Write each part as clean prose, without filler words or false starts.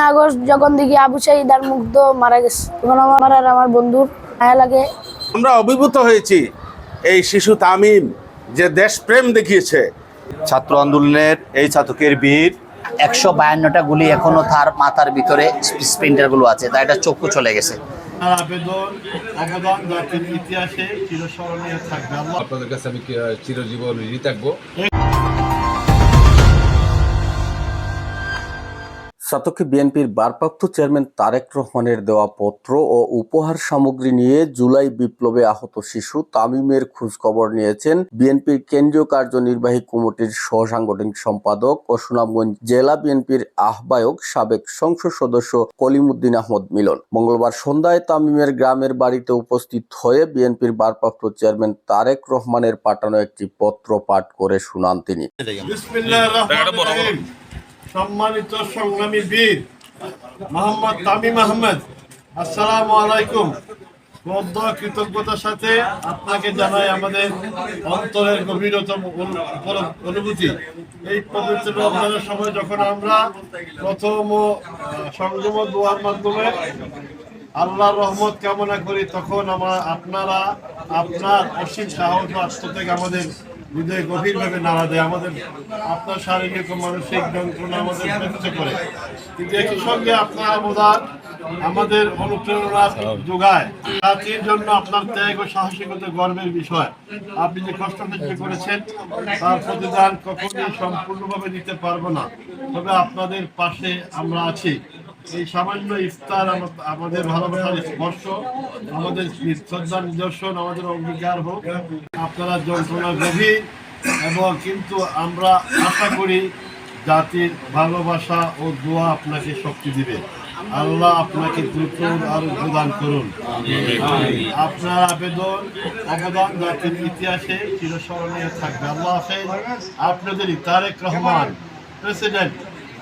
August যখন দেখি আবু সাঈদ আর মুগ্ধ মারা গেছে, তখন আমার আর আমার বন্ধুর মায়া লাগে। আমরা অভিভূত হয়েছি এই শিশু তামিম যে দেশপ্রেম দেখিয়েছে। ছাত্র আন্দোলনের এই ছাত্রকের বীর 152টা গুলি এখনো তার মাথার ভিতরে স্প্লিন্টার গুলো আছে, তাই এটা চক্ষু চলে গেছে। অবদান জাতির ইতিহাসে চিরস্মরণীয় থাকবে। আপনাদের কাছে আমি চিরজীবন ঋণী থাকবো। শতকে বিএনপির ভারপ্রাপ্ত চেয়ারম্যান তারেক রহমানের দেওয়া পত্র ও উপহার সামগ্রী নিয়ে জুলাই বিপ্লবে আহত শিশু তামিমের খোঁজখবর নিয়েছেন বিএনপির কেন্দ্রীয় কার্যনির্বাহী কমিটির সহসাংগঠনিক সম্পাদক ও সুনামগঞ্জ জেলা বিএনপির আহ্বায়ক সাবেক সংসদ সদস্য কলিমুদ্দিন আহমদ মিলন। মঙ্গলবার সন্ধ্যায় তামিমের গ্রামের বাড়িতে উপস্থিত হয়ে বিএনপির ভারপ্রাপ্ত চেয়ারম্যান তারেক রহমানের পাঠানো একটি পত্র পাঠ করে শুনান তিনি। সম্মানিত সংগ্রামী বীর মোহাম্মদ তামিম আহমেদ, আসসালামু আলাইকুম। বদ্ধ কৃতজ্ঞতার সাথে আপনাকে জানাই আমাদের অন্তরের গভীরতম অনুভূতি। এই পবিত্র রমজানের সময় যখন আমরা প্রথম সংযম দোয়ার মাধ্যমে আল্লাহর রহমত কামনা করি, তখন আপনারা আপনার অসীম সাহস ও আত্মত্যাগ আমাদের হৃদয়ে গভীরভাবে নাড়া দেয়। আপনার শারীরিক ও মানসিক যন্ত্রণা আমাদের ব্যক্ত করে, কিন্তু একই সঙ্গে আপনার অবদান আমাদের অনুপ্রেরণা যোগায়। জাতির জন্য আপনার ত্যাগ ও সাহসিকতা গর্বের বিষয়। আপনি যে কষ্ট সহ্য করেছেন তার প্রতিদান কখনোই সম্পূর্ণভাবে দিতে পারবো না, তবে আপনাদের পাশে আমরা আছি। এই সামান্য ইফতার আমাদের ভালোবাসার স্পর্শ, আমাদের শ্রদ্ধার নিদর্শন, আমাদের অঙ্গীকার হোক। আপনারা যন্ত্রণা গভীর এবং কিন্তু আমরা আশা করি জাতির ভালোবাসা ও দোয়া আপনাকে শক্তি দিবে। আল্লাহ আপনাকে দ্রুত আরো প্রদান করুন। আপনার অবদান জাতির ইতিহাসে চিরস্মরণীয় থাকবে। আল্লাহ হাফেজ। আপনাদেরই তারেক রহমান, প্রেসিডেন্ট,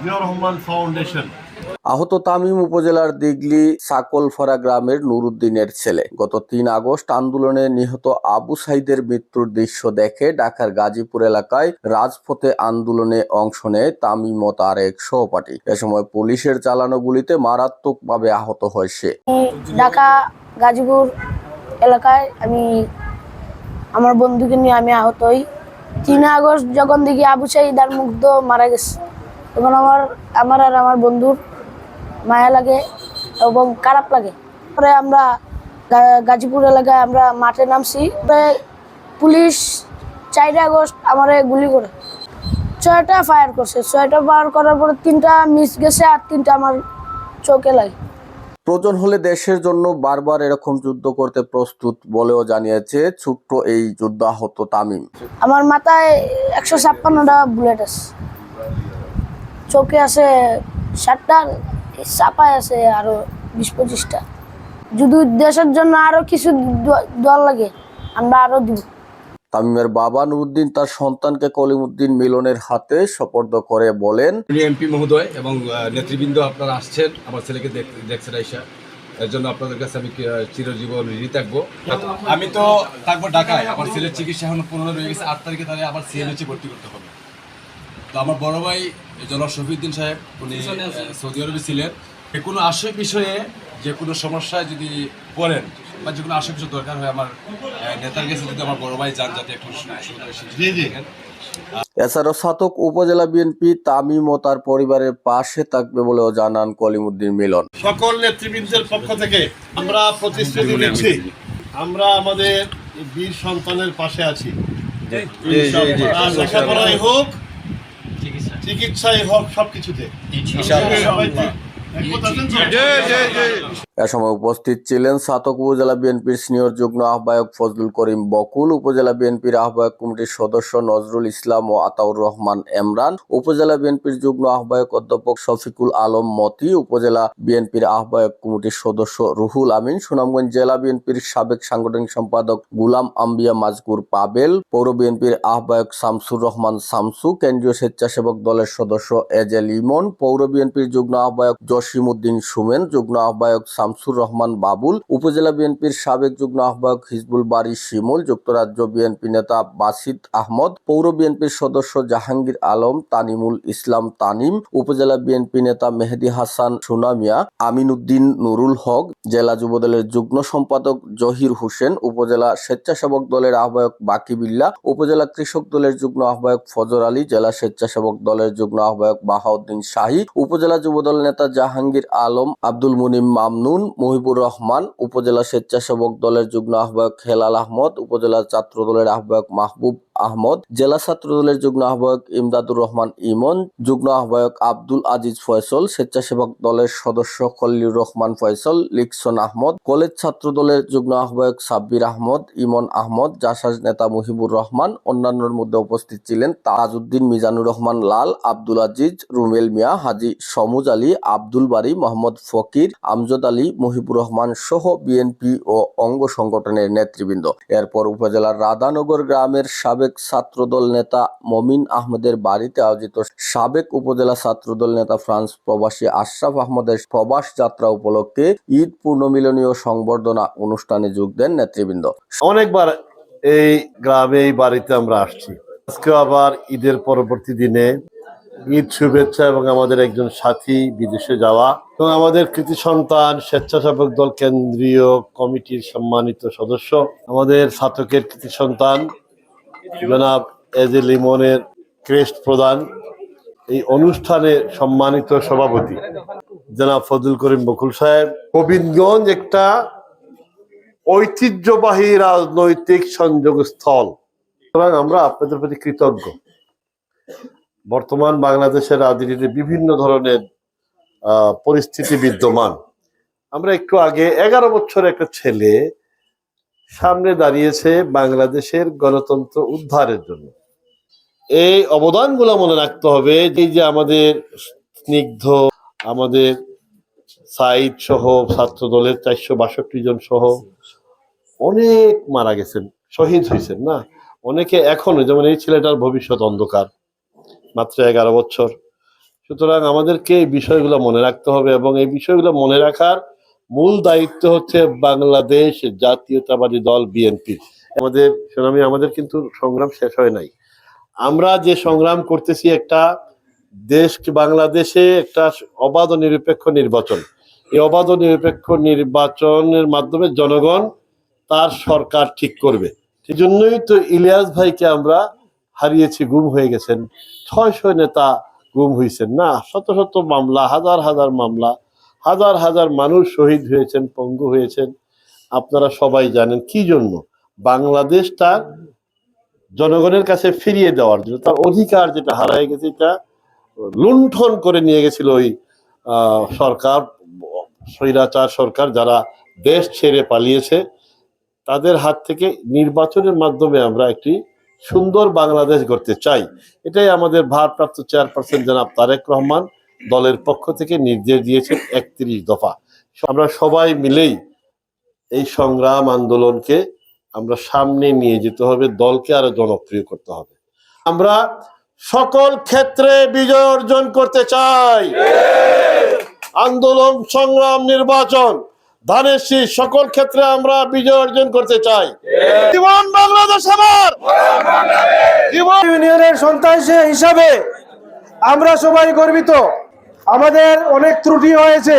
জিয়াউর রহমান ফাউন্ডেশন। আহত তামিম উপজেলার দিগলি সাকলফারা গ্রামের নুরুদ্দিনের ছেলে। গত 3 আগস্ট আন্দোলনে নিহত আবু সাঈদের মৃত্যুর দৃশ্য দেখে ঢাকার গাজীপুর এলাকায় রাজপথে আন্দোলনে অংশ নেয় তামিম ও তার এক সহপাঠী। এ সময় পুলিশের চালানো গুলিতে মারাত্মকভাবে আহত হয় সে। ঢাকা গাজীপুর এলাকায় আমার বন্ধুকে নিয়ে আমি আহত হই। 3 আগস্ট যখন দেখি আবু সাঈদ আর মুগ্ধ মারা গেছে, তখন আমার আর আমার বন্ধুর মায়া লাগে এবং খারাপ লাগে। পরে আমরা গাজীপুর এলাকায় আমরা মাঠে নামছি। পুলিশ 4 আগস্ট আমারে গুলি করে 6টা ফায়ার করছে। 6টা ফায়ার করার পরে 3টা মিস গেছে আর 3টা আমার চোখে লাগে। প্রয়োজন হলে দেশের জন্য বারবার এরকম যুদ্ধ করতে প্রস্তুত বলেও জানিয়েছে ছোট্ট এই যুদ্ধাহত তামিম। আমার মাথায় 156টা বুলেট আছে, চোখে আছে 7টা, চাপায় আছে আরো 20-25টা। যদি দেশের জন্য আরো কিছু দল লাগে আমরা আরো দিব। তামিমের বাবা নুরুদ্দিন তার সন্তানকে কলিমুদ্দিন মিলনের হাতে সোপর্দ করে বলেন, এমপি মহোদয় এবং নেতৃবৃন্দ আপনারা আসছেন আমার ছেলেকে দেখছেন আইসা, এর জন্য আপনাদের কাছে আমি চিরজীবন ঋণী থাকবো। আমি তো থাকবো ঢাকায়, আমার ছেলের চিকিৎসা এখন 15 রয়ে গেছে। 8 তারিখে তাহলে আবার সিএমএইচে ভর্তি করতে হবে। তো আমার বড় ভাই জনাব শফিউদ্দিন সাহেব, উনি সৌদি আরবে ছিলেন। যে কোনো আশয় বিষয়ে যে কোনো সমস্যায় যদি পড়েন বা যে কোনো আশয় বিষয় দরকার হয়, আমার নেতার কাছে যদি আমার বড় ভাই যান, যাতে একটু এছাড়াও ছাতক উপজেলা বিএনপি তামিম ও তার পরিবারের পাশে থাকবে বলেও জানান কলিমুদ্দিন মিলন। সকল নেতৃবৃন্দের পক্ষ থেকে আমরা প্রতিশ্রুতি দিচ্ছি, আমরা আমাদের বীর সন্তানের পাশে আছি। লেখাপড়াই হোক, চিকিৎসাই হোক, সবকিছুতে। এ সময় উপস্থিত ছিলেন ছাতক উপজেলা বিএনপির সিনিয়র যুগ্ম আহ্বায়ক ফজলুল করিম বকুল, উপজেলা বিএনপির আহ্বায়ক কমিটির সদস্য নজরুল ইসলাম ও আতাউর রহমান এমরান, উপজেলা বিএনপির যুগ্ম আহ্বায়ক অধ্যাপক শফিকুল আলম মতি, উপজেলা বিএনপির আহ্বায়ক কমিটির সদস্য রুহুল আমিন, সুনামগঞ্জ জেলা বিএনপির সাবেক সাংগঠনিক সম্পাদক গুলাম আম্বিয়া মাজকুর পাবেল, পৌর বিএনপির আহ্বায়ক শামসুর রহমান শামসু, কেন্দ্রীয় স্বেচ্ছাসেবক দলের সদস্য এজেল ইমন, পৌর বিএনপির যুগ্ম আহ্বায়ক জসিমউদ্দিন সুমেন, যুগ্ম আহ্বায়ক শামসুর রহমান বাবুল, উপজেলা বিএনপির সাবেক যুগ্ম আহ্বায়ক হিজবুল বারী শিমুল, যুক্তরাজ্য বিএনপি নেতা বাসিত আহমদ, পৌর বিএনপির সদস্য জাহাঙ্গীর আলম, তানিমুল ইসলাম তানিম, উপজেলা বিএনপি নেতা মেহেদী হাসান সুনামিয়া, আমিনউদ্দিন নুরুল হক, জেলা যুবদলের যুগ্ম সম্পাদক জহির হোসেন, উপজেলা স্বেচ্ছাসেবক দলের আহ্বায়ক বাকি বিল্লাহ, উপজেলা কৃষক দলের যুগ্ম আহ্বায়ক ফজর আলী, জেলা স্বেচ্ছাসেবক দলের যুগ্ম আহ্বায়ক বাহাউদ্দিন শাহী, উপজেলা যুবদল নেতা জাহাঙ্গীর আলম, আব্দুল মুনিম মামনুন, মুহিবুর রহমান, উপজেলা স্বেচ্ছাসেবক দলের যুগ্ম আহ্বায়ক হেলাল আহমদ, উপজেলা ছাত্র দলের আহ্বায়ক মাহবুব আহমদ, জেলা ছাত্র দলের যুগ্ম আহ্বায়ক ইমদাদুর রহমান ইমন, যুগ্ম আহ্বায়ক আব্দুল আজিজ ফয়সল, স্বেচ্ছাসেবক দলের সদস্য খলিলুর রহমান ফয়সল, লিকসন আহমদ, কলেজ ছাত্র দলের যুগ্ম আহ্বায়ক সাব্বির আহমদ, ইমন আহমদ, জাসাজ নেতা মুহিবুর রহমান। অন্যান্যের মধ্যে উপস্থিত ছিলেন তাজউদ্দিন মিজানুর রহমান লাল, আব্দুল আজিজ, রুমেল মিয়া, হাজী সমুজ আলী, আব্দুল বারী, মোহাম্মদ ফকির, আমজদ আলী, মুহিবুর রহমান সহ বিএনপি ও অঙ্গ সংগঠনের নেতৃবৃন্দ। এরপর উপজেলার রাধানগর গ্রামের সাবেক ছাত্রদল নেতা মমিন আহমেদের বাড়িতে আয়োজিত সাবেক উপজেলা ছাত্রদল নেতা ফ্রান্স প্রবাসী আশরাফ আহমদের প্রবাস যাত্রা উপলক্ষে ঈদ পূর্ণমিলনীয় সংবর্ধনা অনুষ্ঠানে যোগ দেন নেতৃবৃন্দ। অনেকবার এই গ্রামে এই বাড়িতে আমরা আসছি, আজকে আবার ঈদের পরবর্তী দিনে ঈদ শুভেচ্ছা এবং আমাদের একজন সাথী বিদেশে যাওয়া এবং আমাদের কৃতি সন্তান স্বেচ্ছাসেবক দল কেন্দ্রীয় কমিটির সম্মানিত সদস্য, আমাদের ছাত্রকের কৃতি সন্তান জনাব এজে লিমনের ক্রেস্ট প্রদান, এই অনুষ্ঠানে সম্মানিত সভাপতি জনাব ফজল করিম বকুল সাহেব। গোবিন্দগঞ্জ একটা ঐতিহ্যবাহী রাজনৈতিক সংযোগ স্থল, সুতরাং আমরা আপনাদের প্রতি কৃতজ্ঞ। বর্তমান বাংলাদেশের রাজনীতিতে বিভিন্ন ধরনের পরিস্থিতি বিদ্যমান। আমরা একটু আগে 11 বছর একটা ছেলে সামনে দাঁড়িয়েছে বাংলাদেশের গণতন্ত্র উদ্ধারের জন্য। এই অবদানগুলো মনে রাখতে হবে। এই যে আমাদের স্নিগ্ধ, আমাদের সাইদ সহ ছাত্র দলের 462 জন সহ অনেক মারা গেছেন, শহীদ হয়েছেন না অনেকে, এখনো যেমন এই ছেলেটার ভবিষ্যৎ অন্ধকার, মাত্র 11 বছর। সুতরাং আমাদেরকে এই বিষয়গুলো মনে রাখতে হবে এবং এই বিষয়গুলো মনে রাখার মূল দায়িত্ব হচ্ছে বাংলাদেশ জাতীয়তাবাদী দল বিএনপি। আমাদের কিন্তু সংগ্রাম শেষ হয় নাই। আমরা যে সংগ্রাম করতেছি একটা দেশ, বাংলাদেশে একটা অবাধ ও নিরপেক্ষ নির্বাচন। এই অবাধ ও নিরপেক্ষ নির্বাচনের মাধ্যমে জনগণ তার সরকার ঠিক করবে। সেই জন্যই তো ইলিয়াস ভাইকে আমরা হারিয়েছি, গুম হয়ে গেছেন। 600 নেতা গুম হয়েছেন না, শত শত মামলা, হাজার হাজার মামলা, হাজার হাজার মানুষ শহীদ হয়েছেন, পঙ্গু হয়েছেন। আপনারা সবাই জানেন কি জন্য? বাংলাদেশ তার জনগণের কাছে ফিরিয়ে দেওয়ার জন্য, তার অধিকার যেটা হারায় গেছে এটা লুণ্ঠন করে নিয়ে গেছিল ওই সরকার, স্বৈরাচার সরকার, যারা দেশ ছেড়ে পালিয়েছে। তাদের হাত থেকে নির্বাচনের মাধ্যমে আমরা একটি সুন্দর বাংলাদেশ গড়তে চাই। এটাই আমাদের ভারপ্রাপ্ত চেয়ারপারসন জনাব তারেক রহমান দলের পক্ষ থেকে নির্দেশ দিয়েছেন 31 দফা। আমরা সবাই মিলেই এই সংগ্রাম আন্দোলনকে আমরা সামনে নিয়ে যেতে হবে, দলকে আরো জনপ্রিয় করতে হবে। আমরা সকল ক্ষেত্রে বিজয় অর্জন করতে চাই। আন্দোলন, সংগ্রাম, নির্বাচন, ধানের শীষ, সকল ক্ষেত্রে আমরা বিজয় অর্জন করতে চাই। জীবন বাংলাদেশ আমার, জীবন ইউনিয়নের সন্তান হিসাবে আমরা সবাই গর্বিত। আমাদের অনেক ত্রুটি হয়েছে,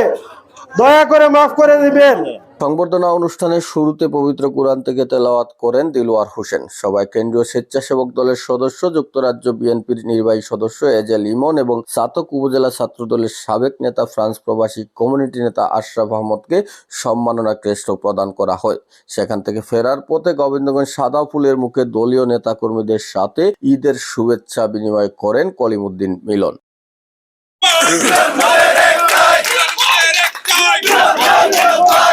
দয়া করে মাফ করে দিবেন। সংবর্ধনা অনুষ্ঠানের শুরুতে পবিত্র কুরআন থেকে তেলাওয়াত করেন দিলওয়ার হোসেন। সবাই কেন্দ্রীয় স্বেচ্ছাসেবক দলের সদস্য, যুক্তরাজ্য বিএনপির নির্বাহী সদস্য এজে লিমন এবং চাতক উপজেলা ছাত্র দলের সাবেক নেতা ফ্রান্স প্রবাসী কমিউনিটি নেতা আশরাফ আহমদকে সম্মাননা ক্রেস্ট প্রদান করা হয়। সেখান থেকে ফেরার পথে গোবিন্দগঞ্জ সাদা ফুলের মুখে দলীয় নেতাকর্মীদের সাথে ঈদের শুভেচ্ছা বিনিময় করেন কলিমউদ্দিন মিলন। Hey!